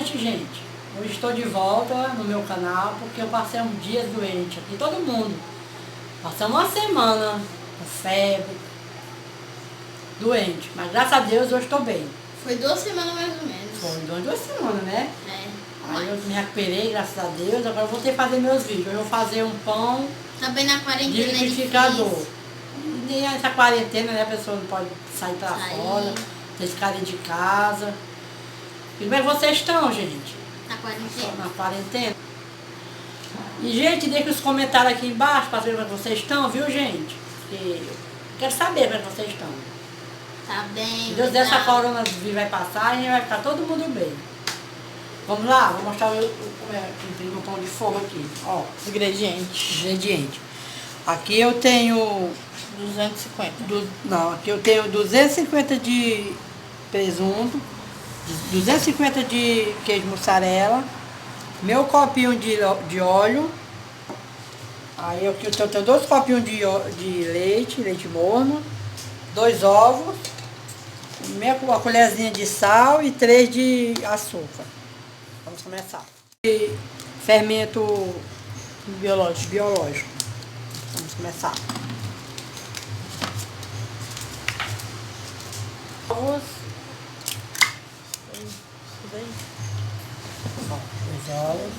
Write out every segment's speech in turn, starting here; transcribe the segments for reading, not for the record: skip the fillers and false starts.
noite, gente. Hoje estou de volta no meu canal porque eu passei uns dias doente aqui, todo mundo. Passamos uma semana com febre, doente, mas graças a Deus hoje estou bem. Foi 2 semanas mais ou menos. Foi 2 semanas, né? É. Aí eu me recuperei, graças a Deus. Agora eu vou ter que fazer meus vídeos. Eu vou fazer um pão Também na de quarentena liquidificador. E essa quarentena, né? A pessoa não pode sair pra fora, tem que ficar dentro de casa. E como é que vocês estão, gente? Na quarentena. Na quarentena. E, gente, deixa os comentários aqui embaixo para ver como é que vocês estão, viu, gente? Porque eu quero saber como é que vocês estão. Tá bem. Se Deus der, essa coronavírus vai passar e a gente vai ficar todo mundo bem. Vamos lá, vou mostrar como é que imprime o pão de forma aqui. Ó, Os ingredientes. ingrediente. Aqui eu tenho 250. Não, aqui eu tenho 250 de presunto, 250 de queijo mussarela, meu copinho de óleo, aí aqui eu tenho 2 copinhos de leite morno, 2 ovos, uma colherzinha de sal e 3 de açúcar. Vamos começar. E fermento biológico. Vamos começar. Ovos. Dois ovos.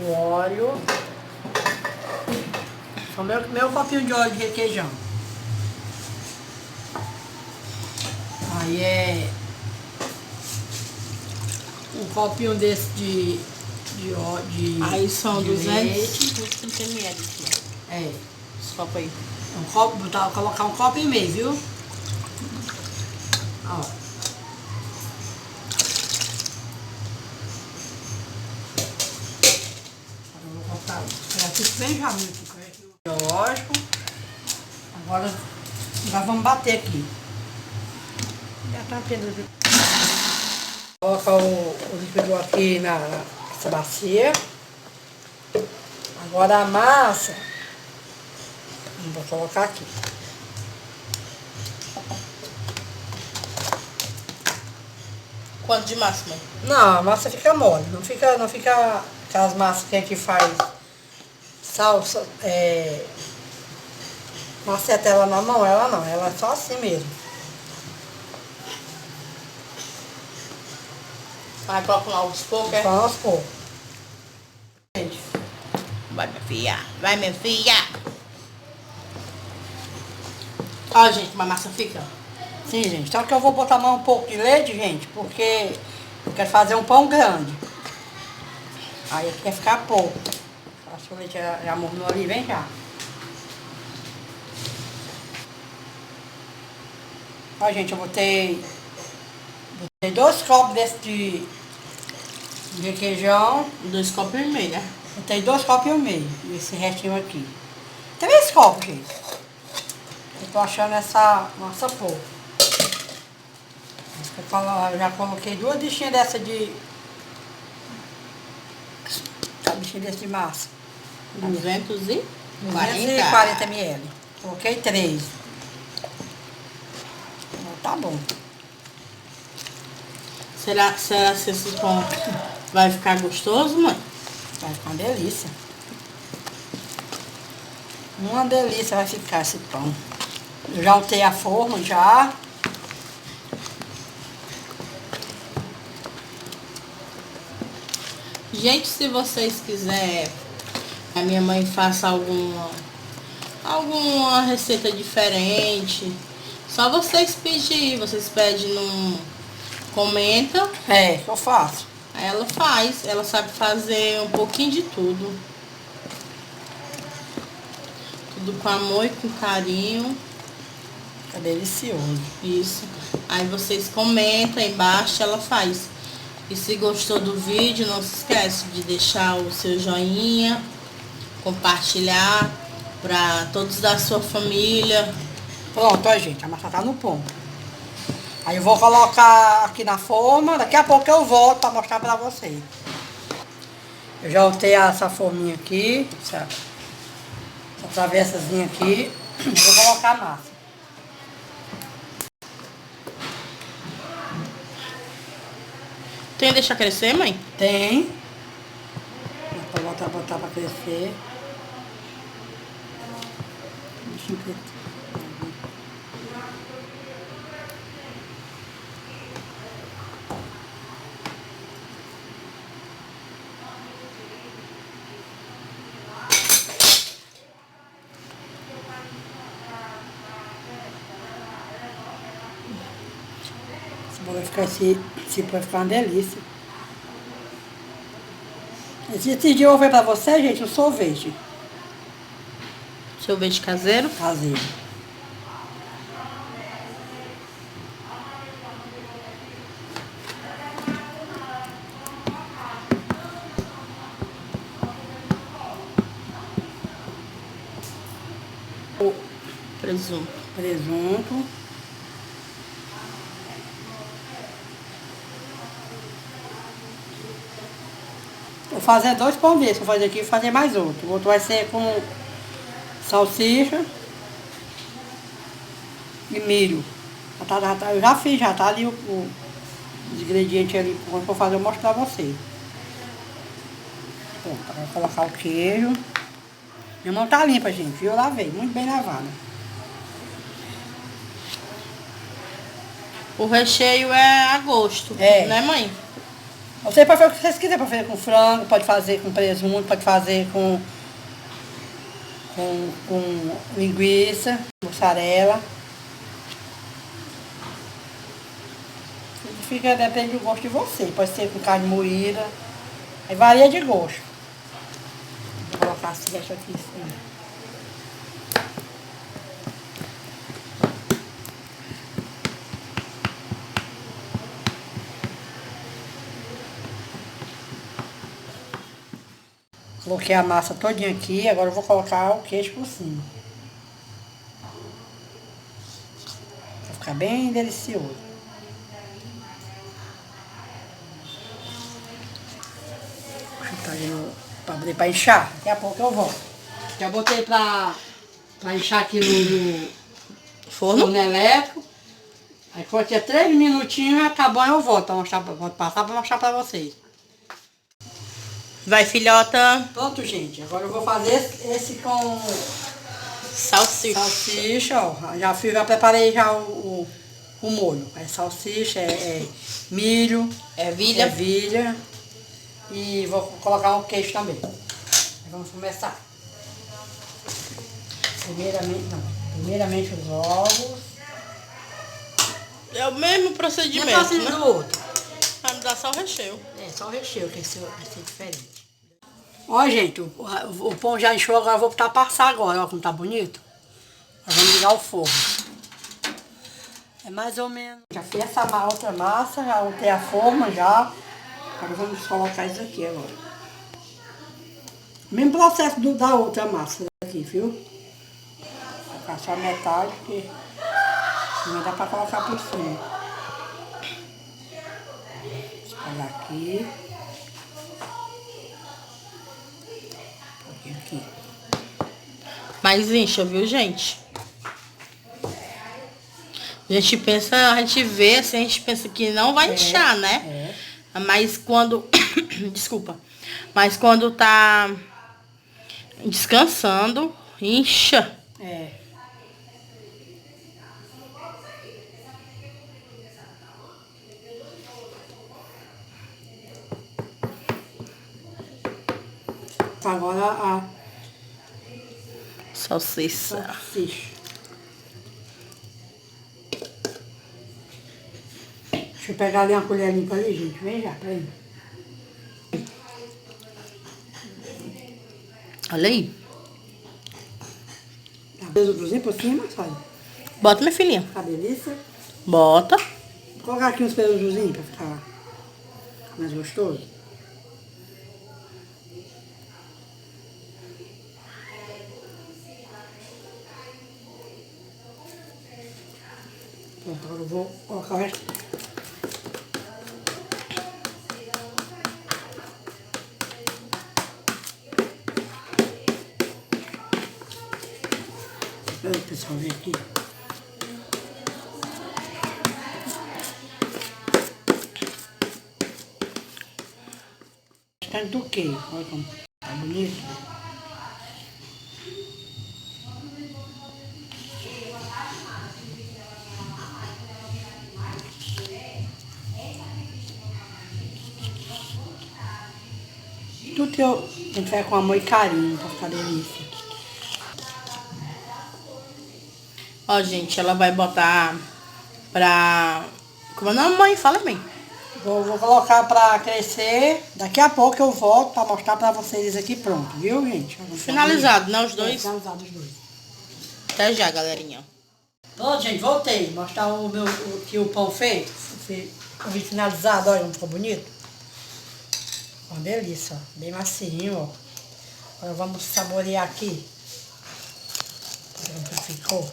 O óleo. O meu copinho de óleo de requeijão. Aí é um copinho desse de Aí são de 250 ml aqui, ó. É. Esse copo aí. Um copo, colocar um copo e meio, viu? Ó. Eu vou cortar aqui bem jaminho aqui. Biológico. Agora nós vamos bater aqui. Já tá tendo. Coloca o liquidificador aqui nessa bacia. Agora a massa, vou colocar aqui. Quanto de massa, mãe? Não, a massa fica mole, não fica aquelas massas que a gente faz salsa, macetela na mão, ela é só assim mesmo. Vai colocar aos poucos, é? Só aos poucos. Gente, Vai, minha filha. Vai, minha filha. Ó, gente, como a massa fica. sim, gente, só que eu vou botar mais um pouco de leite, gente, porque eu quero fazer um pão grande. Aí aqui vai ficar pouco. Acho que o leite já mornou ali, vem cá. Ó, gente, eu botei 2 copos desse de requeijão. 2 copos e meio, né? Botei 2 copos e meio, esse restinho aqui. 3 copos, gente. Eu tô achando essa massa pouco. Eu já coloquei 2 bichinhas dessa de... bichinha dessa de massa. 240 ml. Coloquei 3. Tá bom. Será que esse pão vai ficar gostoso, mãe? Vai ficar uma delícia. Uma delícia vai ficar esse pão. Eu já untei a forma, já. Gente, se vocês quiserem que a minha mãe faça alguma receita diferente, só vocês pedir. Vocês pedem no... Comenta. É, que eu faço. Aí ela faz. Ela sabe fazer um pouquinho de tudo. Tudo com amor e com carinho. Fica delicioso. Isso. Aí vocês comentam embaixo, ela faz. E se gostou do vídeo, não se esquece de deixar o seu joinha, compartilhar para todos da sua família. Pronto, ó, gente, a massa tá no ponto. Aí eu vou colocar aqui na forma, daqui a pouco eu volto para mostrar para vocês. Eu já untei essa forminha aqui, essa travessazinha aqui, e vou colocar a massa. Tem que deixar crescer, mãe? Tem. Dá pra botar pra crescer. Deixa eu ver. Vai ficar vai ficar uma delícia. Esse dia eu vou ver pra você, gente, um sorvete Sorvete caseiro. caseiro. O Presunto. presunto. Vou fazer 2 pão desses. Vou fazer aqui e fazer mais outro. O outro vai ser com salsicha e milho. Eu já fiz, já tá ali os ingredientes ali. Quando eu for fazer, eu mostro pra vocês. Pronto, agora vou colocar o queijo. Minha mão tá limpa, gente, viu? Eu lavei, muito bem lavada. O recheio é a gosto, né, mãe? Você pode fazer o que vocês quiserem, pode fazer com frango, pode fazer com presunto, pode fazer com linguiça, mussarela. Depende do gosto de você. Pode ser com carne moída. Aí varia de gosto. Vou colocar esse resto aqui em cima. Coloquei a massa todinha aqui, agora eu vou colocar o queijo por cima. Vai ficar bem delicioso. Vou chutar ali pra inchar. Daqui a pouco eu volto. Já botei pra inchar aqui no forno elétrico. Aí quando tiver 3 minutinhos, acabou, eu volto pra mostrar, vou passar pra mostrar pra vocês. Vai, filhota. Pronto, gente. Agora eu vou fazer esse com salsicha, ó. Já preparei já o molho. É salsicha, é milho, ervilha. E vou colocar um queijo também. Aí vamos começar. Primeiramente os ovos. É o mesmo procedimento, né? Do outro. Vai me dar só o recheio. É, só o recheio, que esse vai ser diferente. Ó, gente, o pão já encheu, agora eu vou botar passar agora, ó, como tá bonito. Nós vamos ligar o forno. É mais ou menos. Já fiz essa outra massa, já untei a forma já. Agora vamos colocar isso aqui agora. Mesmo processo da outra massa aqui, viu? Vou colocar só metade, porque não dá pra colocar por cima. Olha aqui. Aqui. Mas incha, viu, gente? A gente vê assim, a gente pensa que não vai inchar, né? Mas quando... Desculpa. Mas quando tá descansando, incha. Agora a salsicha. Deixa eu pegar ali uma colher limpa ali, gente. Vem já, peraí. Olha aí. Presuntozinho por cima, sabe? Bota, minha filhinha. Fica delícia. Bota. Vou colocar aqui uns presuntozinhos pra ficar mais gostoso. Pronto, agora eu vou colocar o resto. Espera o pessoal ver aqui. bastante do queijo. Olha como tá bonito. Tudo que a gente faz com amor e carinho pra ficar delícia. Ó, gente, ela vai botar pra... Como é o nome, mãe? Fala bem. Vou colocar pra crescer. Daqui a pouco eu volto pra mostrar pra vocês aqui pronto, viu, gente? Finalizado, né? Os É, dois. finalizado os dois. Até já, galerinha. Pronto, gente, voltei. Mostrar que o pão feito. O vídeo finalizado, olha, não ficou bonito? Uma delícia, ó. Bem macinho, ó. Agora vamos saborear aqui. Como que ficou.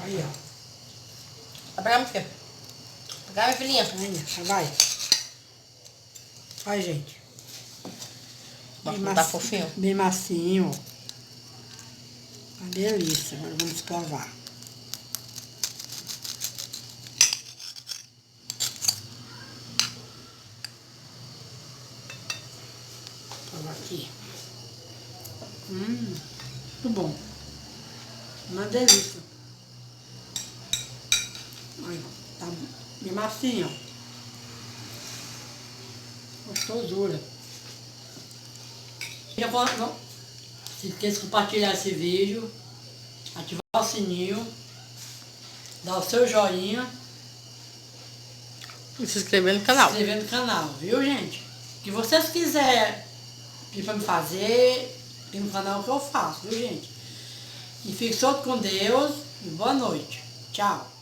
Aí, ó. Vai pegar, minha filha. Pegar, minha filhinha. Aí, vai. Vai, gente. Tá fofinho. Bem macinho, ó. Uma delícia. Agora vamos provar. Provar aqui. Muito bom. Uma delícia. Olha, tá bem macinho, ó. Gostosura. Não se esqueça de compartilhar esse vídeo, ativar o sininho, dar o seu joinha E se inscrever no canal. se inscrever no canal, viu, gente? O que vocês quiserem pedir pra me fazer, tem no canal que eu faço, viu, gente? E fique todos com Deus e boa noite. Tchau.